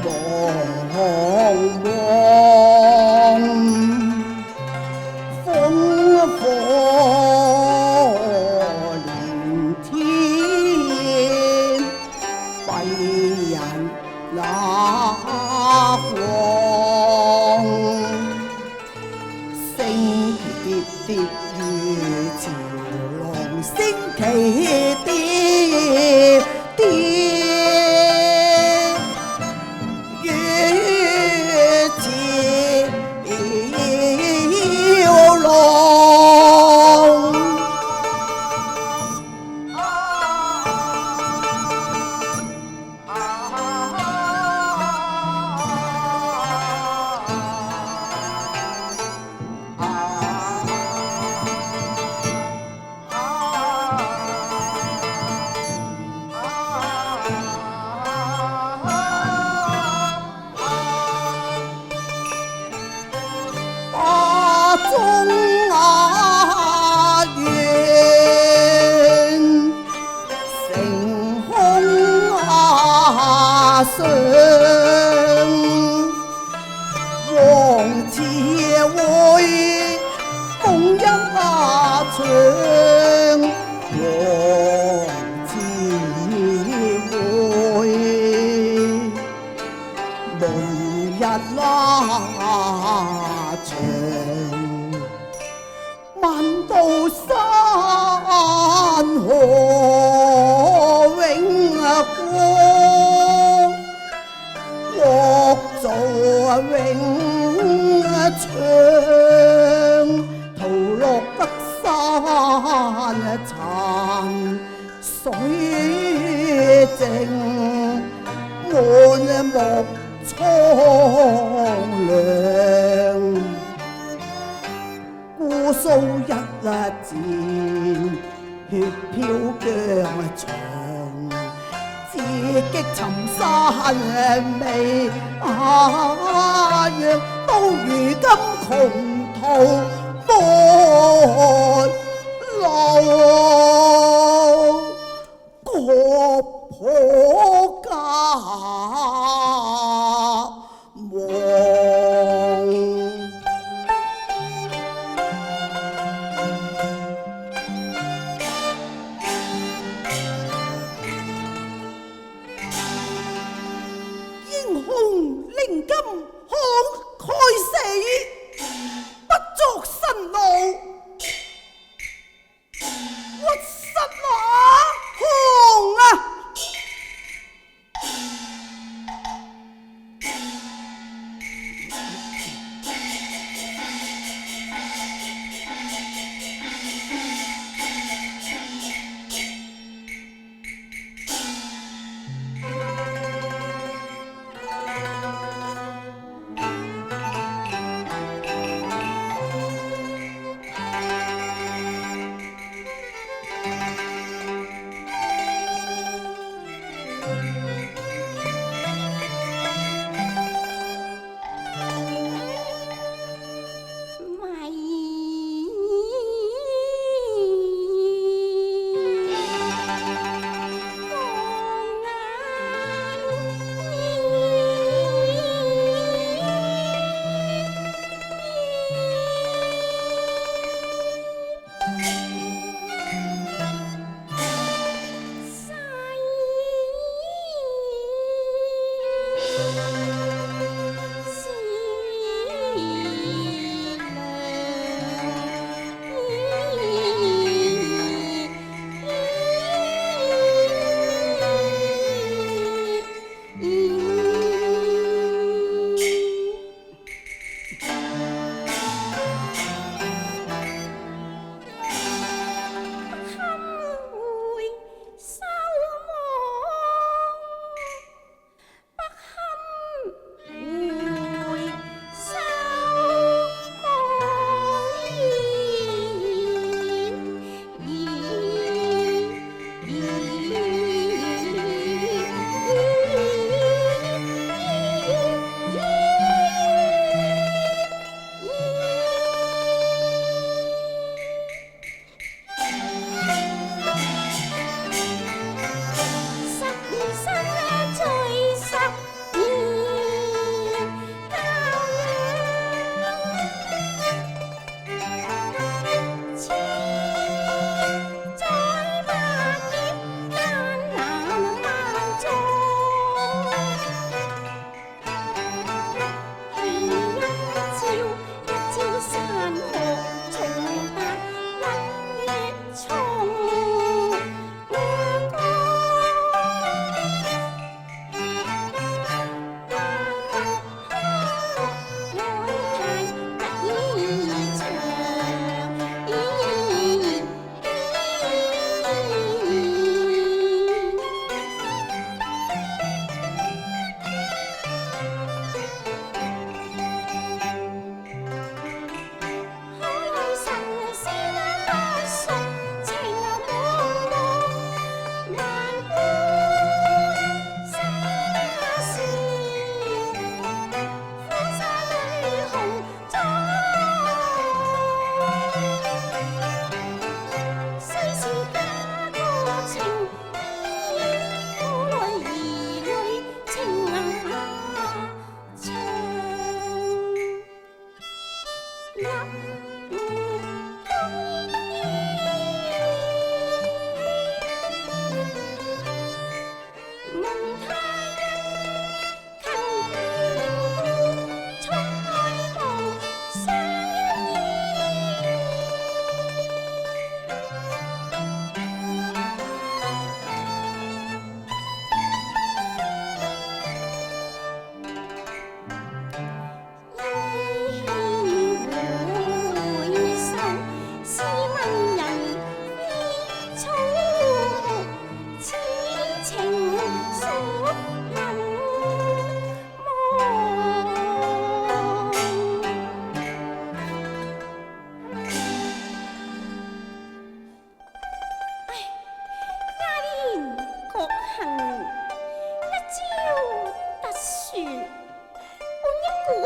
茫茫，烽火連天，蔽人眼光。星跌跌如潮浪，星旗跌跌如潮浪。中原成空想，王朝會風音長，王朝會夢日拉長。萬道山河永光，國祚永昌，桃綠北山殘水靜，滿目蒼涼。姑蘇一戰，血飄疆場，自擊尋山未下陽，到如今窮途末路，國破家亡。英雄領金慷慨死，不作辛勞屈膝那行啊！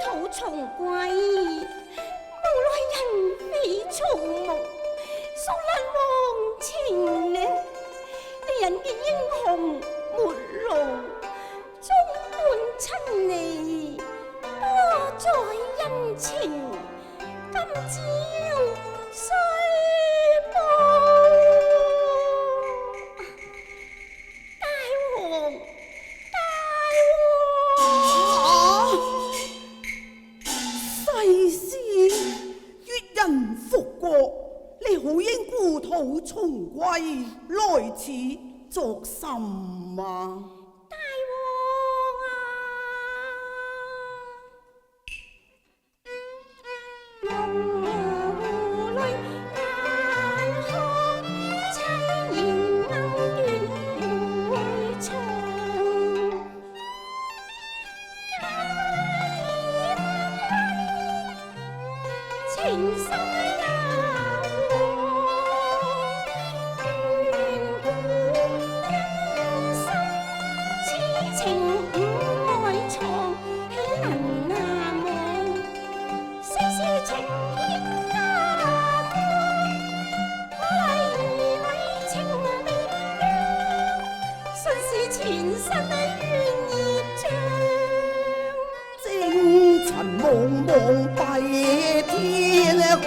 土重歸，無奈人非草木，數難忘情呢。你人嘅英雄末路，終伴親離，多在恩情，今朝雖報。大王，大王！世事越人復國，你好應故土重歸，來此作甚啊？大王啊！無淚眼看親言恩怨會長，情深也緣故恩深，此情五愛藏，豈能忘？世事情牽家國，可禮兒女情未央，信是前生緣業障。征塵茫茫蔽天光，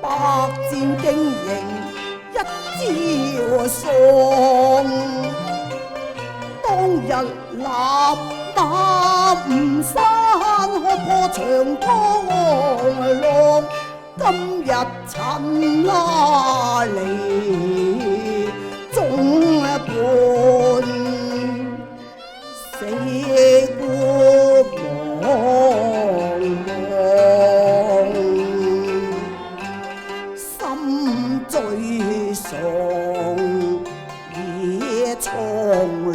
百戰經營一朝喪。當日立南山開破長江浪，今日陳拉離眾叛。死孤茫茫，心最喪，野蒼涼，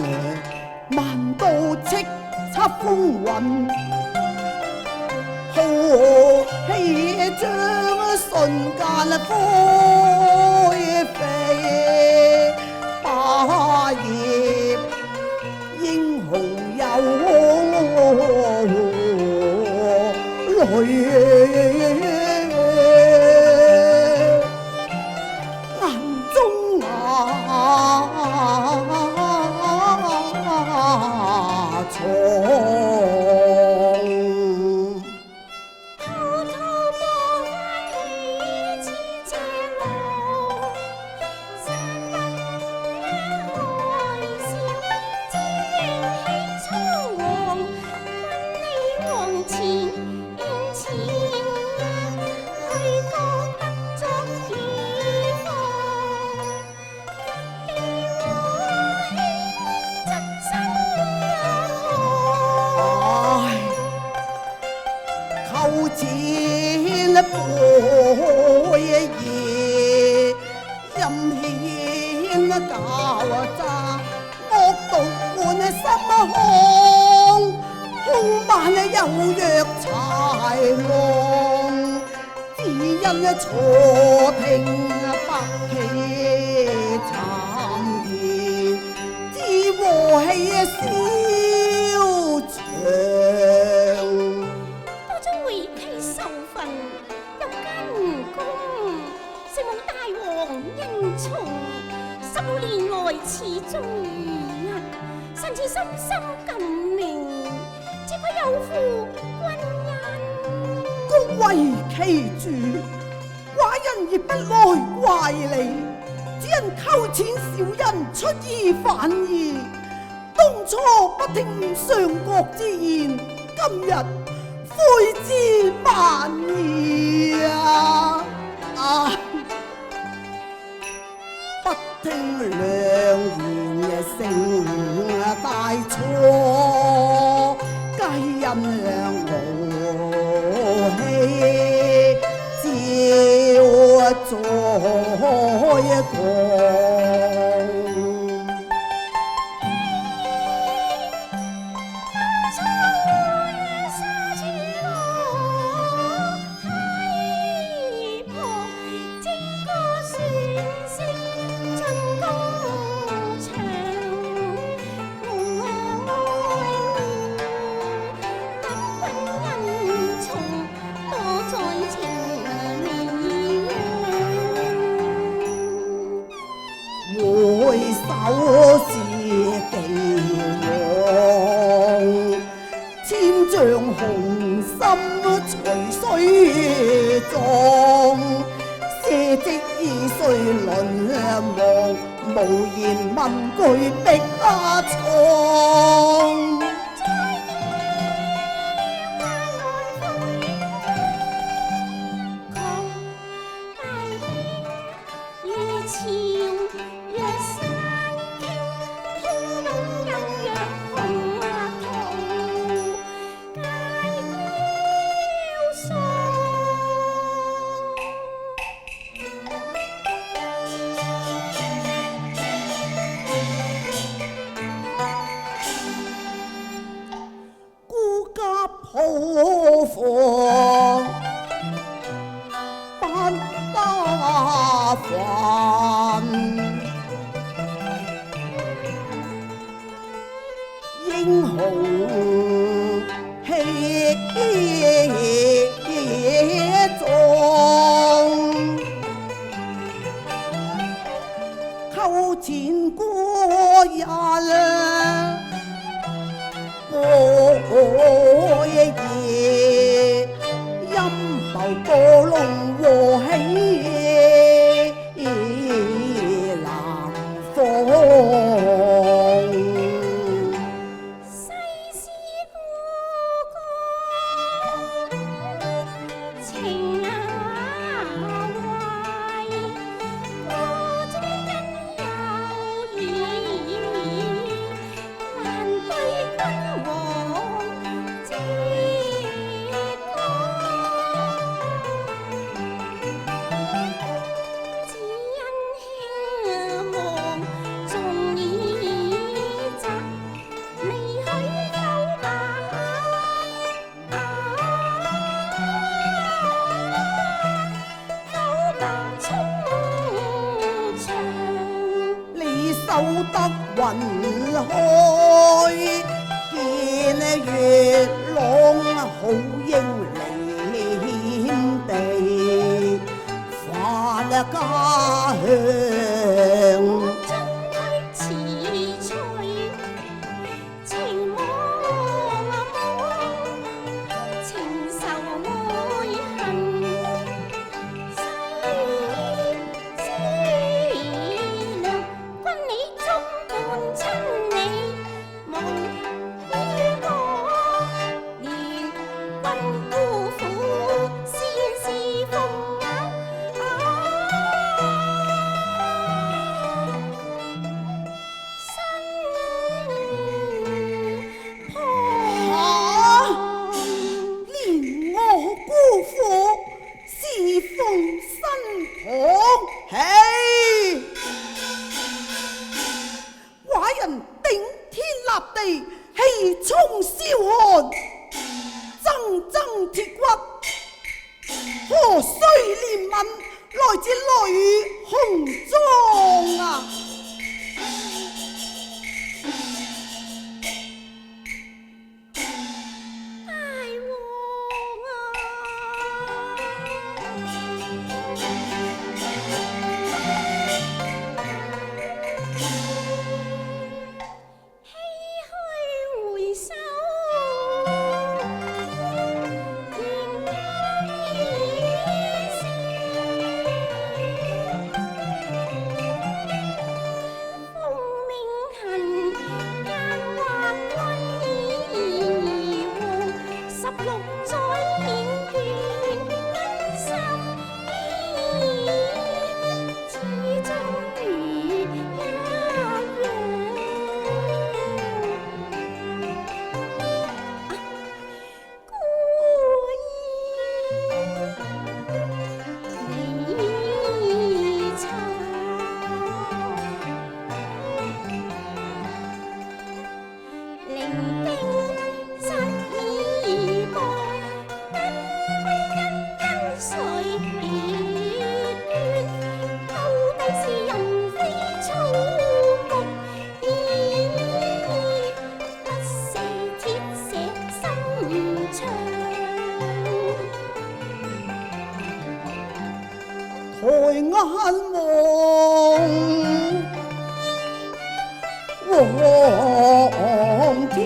萬道叱咤風雲，浩氣將瞬間灰飛，霸業英雄有淚眼中藏。滔滔波翻起千尺浪，山崩海嘯，只應起蒼黃。君你往前面前去歌得作預防，若記我輕疾生唉，扣錢背夜，任獻教詐，惡毒滿心胸，兇慢有若豺狼，只因錯聽百戲讒言，知和氣消長。多將回期受訓，又跟功，承蒙大王恩寵，15年來始終如一，臣妾深深感銘，只愧有負君恩。恭維其主，寡人亦不來怪你，只因溝錢小人出爾反爾，當初不聽上國之言，今日悔之晚矣啊！不聽良言成大錯，皆因我氣招災過。我心隨水縱，社稷已歲淪亡，無言問句逼從。好房不打飯，英雄氣壯，扣錢過人。我夜陰謀過龍和喜南方。世事故國情懷，國中因有義，還對君王直講，只因輕望重以責，未許剖白，剖白充場。你守得雲開，見月朗好英離地，返家鄉。進退辭隨，情望情仇愛恨，思量君你終伴親你，無於我，連君孤苦，先是奉眼。連我姑父侍奉身旁，嘿！寡人頂天立地，氣衝霄漢，錚錚鐵骨，何須憐憫？來自雷洪莊啊！抬眼望天，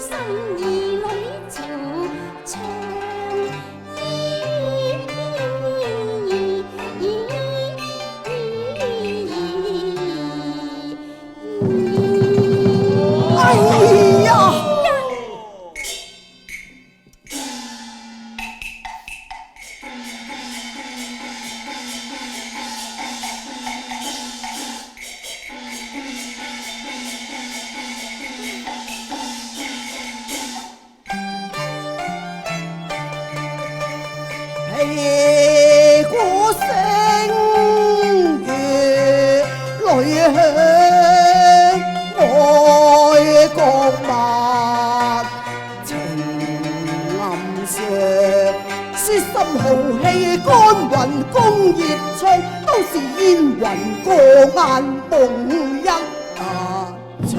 心兒女情長。哎呀！屁股聲月淚響，愛國物情暗上，說心豪氣干雲攻熱衝，都是煙雲過眼夢一場。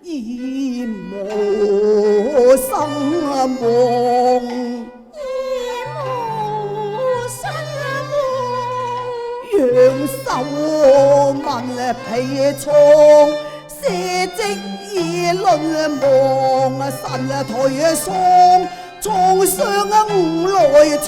煙霧生夢，楊秀文皮瘡，社稷議論望神台霜，創傷五內藏。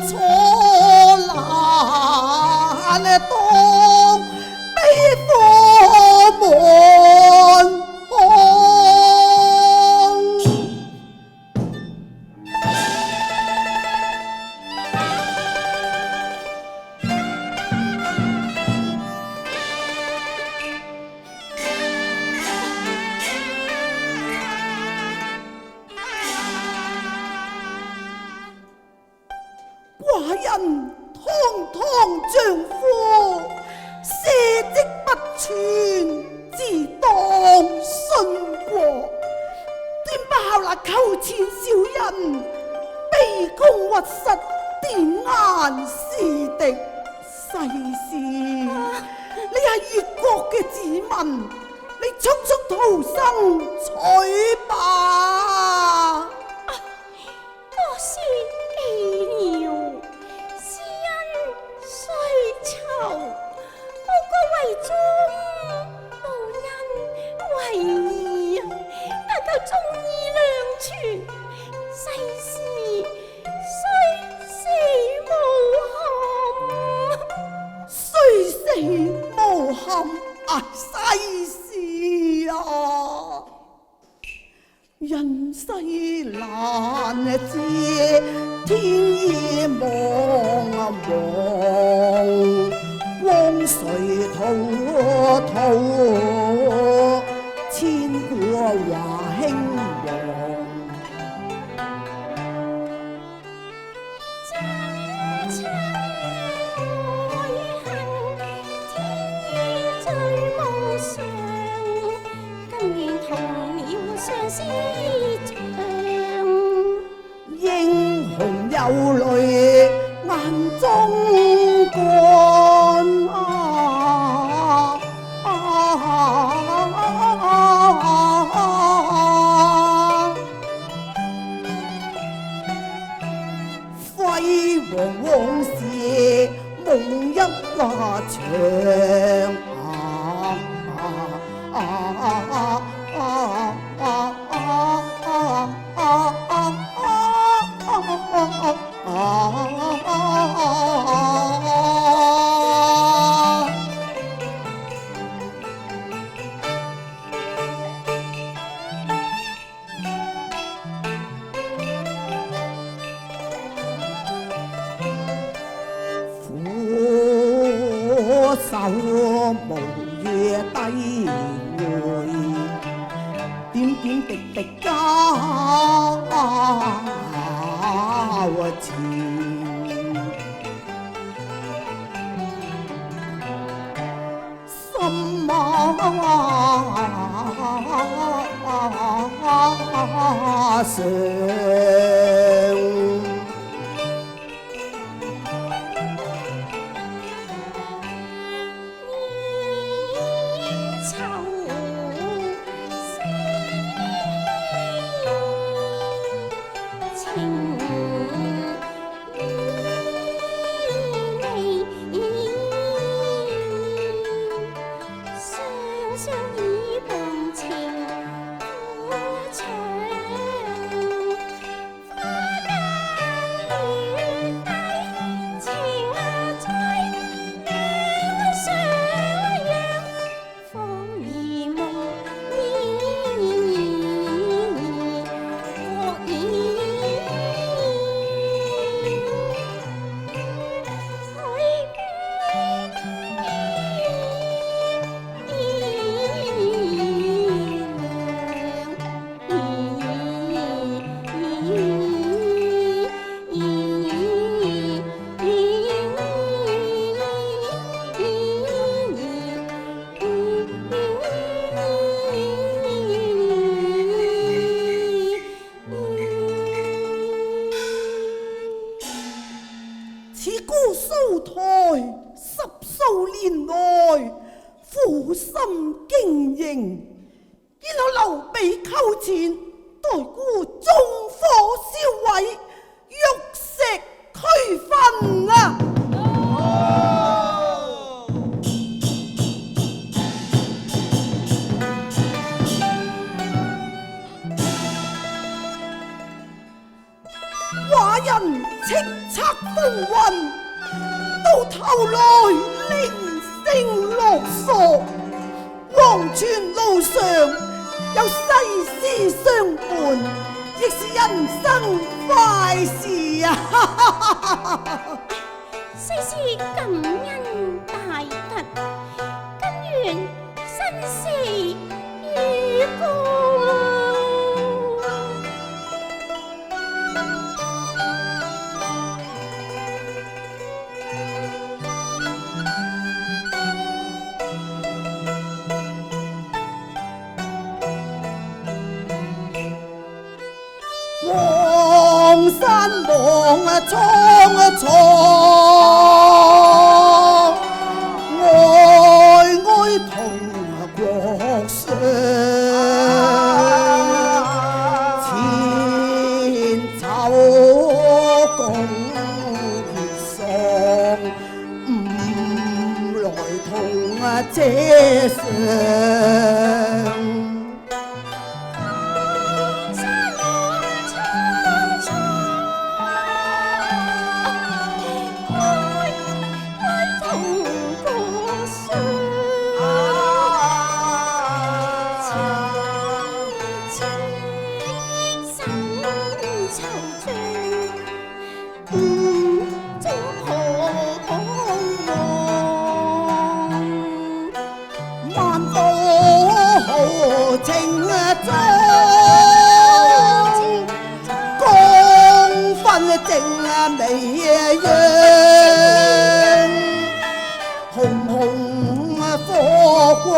錯難當，悲火滿腔。寡人堂堂丈夫，社稷不全，自當殉國。斷不效那寇錢小人，卑躬屈膝，點眼是敵。世事，你係越國嘅子民，你速速逃生取吧。我是記了，是因須囚，報國為忠，報恩為義，但求忠義兩全，世事雖死無憾。雖死無憾啊，世事啊！人世難知，天意茫茫，光誰滔滔，千古華興亡。真親愛恨，天意最無常，今年同了相思場。英雄有淚眼中乾啊！輝煌往事夢一話長手無月低回，點點滴滴交纏。心啊上。此故蘇台十數年來苦心經營，然後劉備求錢，待孤縱火燒毀，玉石俱焚啊！寡人叱咤風雲，到頭來零星落索，黃泉路上有世事相伴，亦是人生快事啊！世事感恩大德，根源生死與共。黃山望蒼蒼，哀哀同國上，千秋共結喪，吾來同這上。美樣，紅紅火光，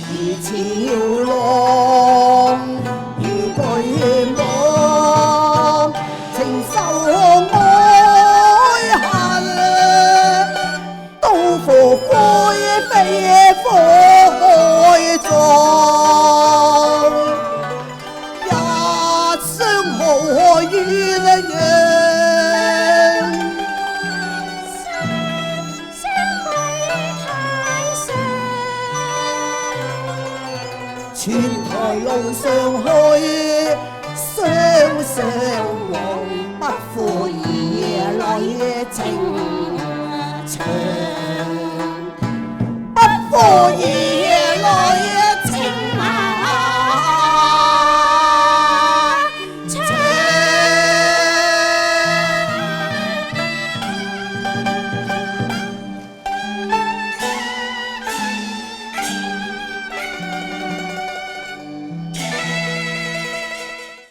如潮浪，如巨浪，情仇愛恨，刀鋒灰飛火葬。全台路上去，雙雙往，不負兒女情長，不負兒